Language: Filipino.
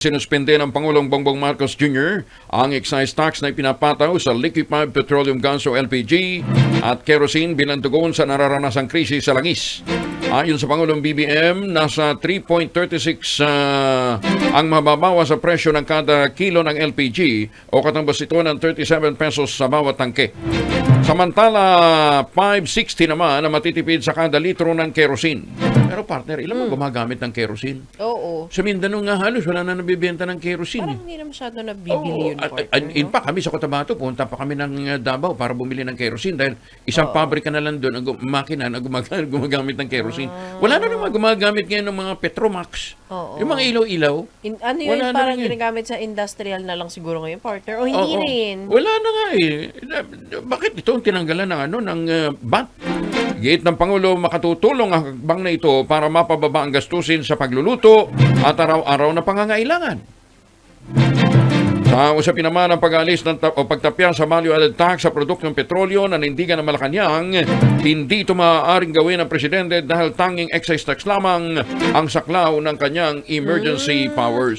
Sinuspende ng Pangulong Bongbong Marcos Jr. ang excise tax na ipinapataw sa liquefied petroleum gas o LPG at kerosene bilang tugon sa nararanasang krisis sa langis. Ayon sa Pangulong BBM, nasa 3.36 ang mababawa sa presyo ng kada kilo ng LPG o katambas ito ng 37 pesos sa bawat tangke. Samantala, 5.60 naman ang matitipid sa kada litro ng kerosene. Pero partner, ilan mo gumagamit ng kerosene? Oo. Sa Mindanao nga halos wala na nabibenta ng kerosene. Parang hindi na masyado nabibili yun, partner. In fact, kami sa Cotabato, punta pa kami ng Davao para bumili ng kerosene dahil isang pabrika na lang doon, ang makina na gumagamit ng kerosene. Wala na naman gumagamit ngayon ng mga Petromax. Oo. Yung mga ilaw-ilaw. Ano yun, wala na parang rin. ginagamit sa industrial na lang siguro ngayon, partner? O hindi rin? Wala na nga eh. Bakit ito ang tinanggalan ng VAT? Giit ng Pangulo, makatutulong ang hakbang na ito para mapababa ang gastusin sa pagluluto at araw-araw na pangangailangan. Sa usapin naman ang pag-alis o pagtapya sa value-added tax sa produktong petrolyo na nanindigan ng Malacanang, hindi ito maaaring gawin ng Presidente dahil tanging excise tax lamang ang saklaw ng kanyang emergency powers.